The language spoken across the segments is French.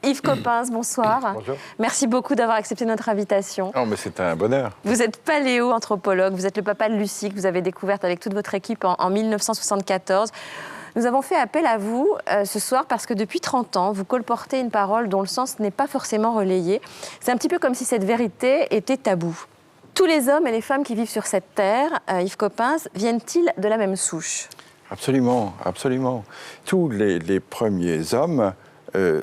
Yves Coppens, bonsoir. Bonjour. Merci beaucoup d'avoir accepté notre invitation. Non, mais c'est un bonheur. Vous êtes paléo-anthropologue, vous êtes le papa de Lucie que vous avez découverte avec toute votre équipe en 1974. Nous avons fait appel à vous ce soir parce que depuis 30 ans, vous colportez une parole dont le sens n'est pas forcément relayé. C'est un petit peu comme si cette vérité était taboue. Tous les hommes et les femmes qui vivent sur cette terre, Yves Coppens, viennent-ils de la même souche ? Absolument, absolument. Tous les premiers hommes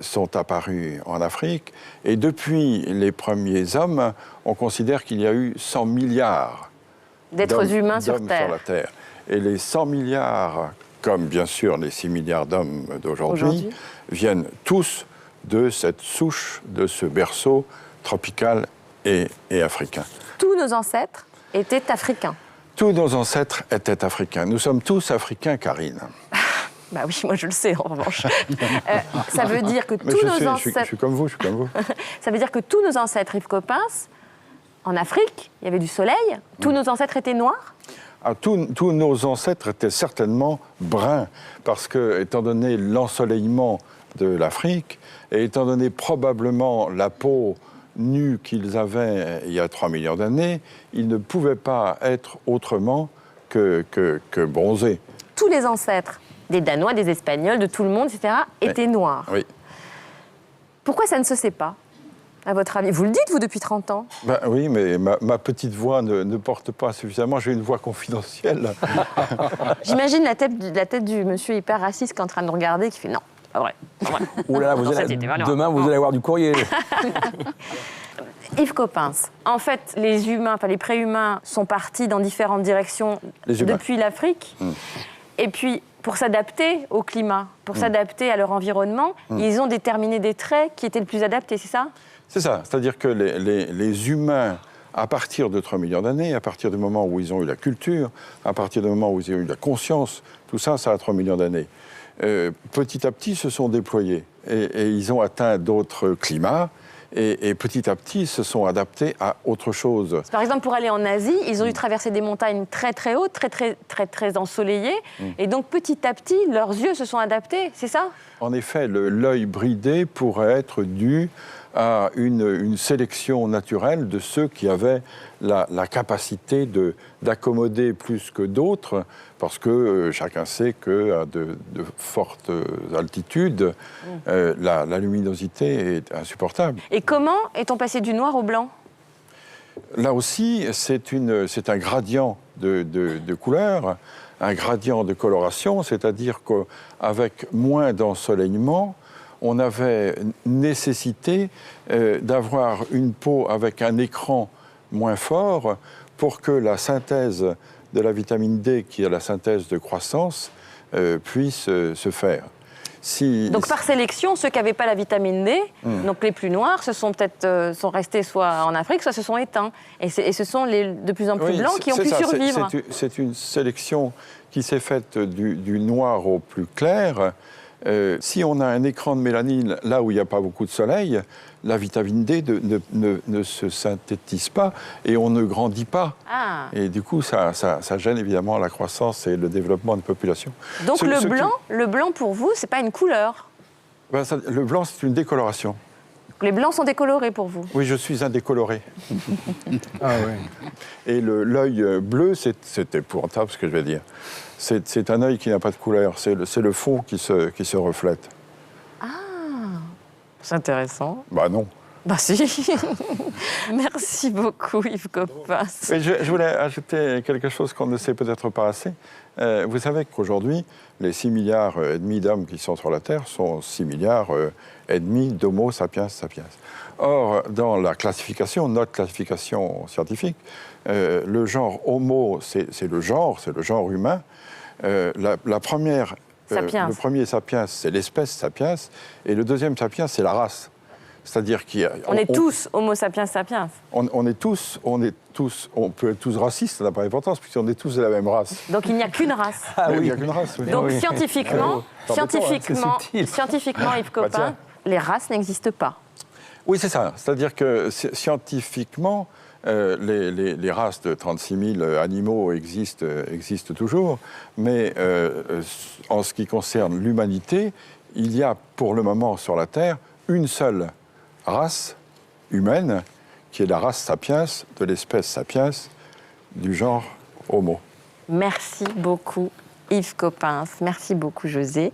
sont apparus en Afrique. Et depuis les premiers hommes, on considère qu'il y a eu 100 milliards d'êtres humains sur la Terre. Et les 100 milliards, comme bien sûr les 6 milliards d'hommes d'aujourd'hui, viennent tous de cette souche, de ce berceau tropical et africain. Tous nos ancêtres étaient africains. Tous nos ancêtres étaient africains. Nous sommes tous africains, Karine. Bah oui, moi je le sais en revanche. Ça veut dire que tous nos ancêtres... Je suis comme vous, je suis comme vous. Ça veut dire que tous nos ancêtres, Yves Coppens, en Afrique, il y avait du soleil, tous nos ancêtres étaient noirs ? Tous nos ancêtres étaient certainement bruns, parce que, étant donné l'ensoleillement de l'Afrique, et étant donné probablement la peau nue qu'ils avaient il y a 3 millions d'années, ils ne pouvaient pas être autrement que bronzés. Tous les ancêtres, des Danois, des Espagnols, de tout le monde, etc., étaient noirs. Oui. Pourquoi ça ne se sait pas, à votre avis ? Vous le dites, vous, depuis 30 ans ? Ben oui, mais ma petite voix ne porte pas suffisamment. J'ai une voix confidentielle. J'imagine la tête du monsieur hyper raciste qui est en train de nous regarder, qui fait non, pas vrai. Ouh là là, demain, vous allez avoir du courrier. Yves Coppens, en fait, les humains, enfin les préhumains sont partis dans différentes directions depuis l'Afrique. Et puis, pour s'adapter au climat, pour s'adapter à leur environnement, ils ont déterminé des traits qui étaient le plus adaptés, c'est ça ? C'est ça, c'est-à-dire que les humains, à partir de 3 millions d'années, à partir du moment où ils ont eu la culture, à partir du moment où ils ont eu la conscience, tout ça, ça a 3 millions d'années. Petit à petit, se sont déployés et ils ont atteint d'autres climats. Et petit à petit, se sont adaptés à autre chose. Par exemple, pour aller en Asie, ils ont dû traverser des montagnes très très hautes, très ensoleillées. Et donc, petit à petit, leurs yeux se sont adaptés, c'est ça ? En effet, l'œil bridé pourrait être dû à une sélection naturelle de ceux qui avaient la capacité d'accommoder plus que d'autres, parce que chacun sait qu'à de fortes altitudes, la luminosité est insupportable. Et comment est-on passé du noir au blanc ? Là aussi, c'est un gradient de couleur, un gradient de coloration, c'est-à-dire qu'avec moins d'ensoleillement, on avait nécessité d'avoir une peau avec un écran moins fort pour que la synthèse de la vitamine D, qui est la synthèse de croissance, puisse se faire. Donc par sélection, ceux qui n'avaient pas la vitamine D, donc les plus noirs, sont restés soit en Afrique, soit se sont éteints. Et ce sont les de plus en plus blancs qui ont pu survivre. C'est une sélection qui s'est faite du noir au plus clair. Si on a un écran de mélanine là où il n'y a pas beaucoup de soleil, la vitamine D ne se synthétise pas et on ne grandit pas. Et du coup, ça gêne évidemment la croissance et le développement de population. Donc le blanc pour vous, c'est pas une couleur ? Le blanc, c'est une décoloration. Les blancs sont décolorés pour vous ? Oui, je suis un décoloré. Ah oui. Et l'œil bleu, c'est épouvantable ce que je vais dire. C'est un œil qui n'a pas de couleur, c'est le fond qui se reflète. Ah, c'est intéressant. Bah non. Bah si. Merci beaucoup Yves Coppens. Je voulais ajouter quelque chose qu'on ne sait peut-être pas assez. Vous savez qu'aujourd'hui, les 6 milliards et demi d'hommes qui sont sur la Terre sont 6 milliards et demi d'Homo sapiens sapiens. Or, dans la classification, notre classification scientifique, le genre Homo, c'est le genre humain. Le premier sapiens, c'est l'espèce sapiens, et le deuxième sapiens, c'est la race. C'est-à-dire on est tous Homo sapiens sapiens. On peut être tous racistes, ça n'a pas d'importance, puisqu'on est tous de la même race. Donc il n'y a qu'une race. Ah oui, il n'y a qu'une race. Oui. Donc scientifiquement, Yves Coppens, les races n'existent pas. Oui, c'est ça. C'est-à-dire que scientifiquement, les races de 36 000 animaux existent toujours, mais en ce qui concerne l'humanité, il y a pour le moment sur la Terre une seule race humaine, qui est la race sapiens, de l'espèce sapiens, du genre Homo. Merci beaucoup Yves Coppens, merci beaucoup José.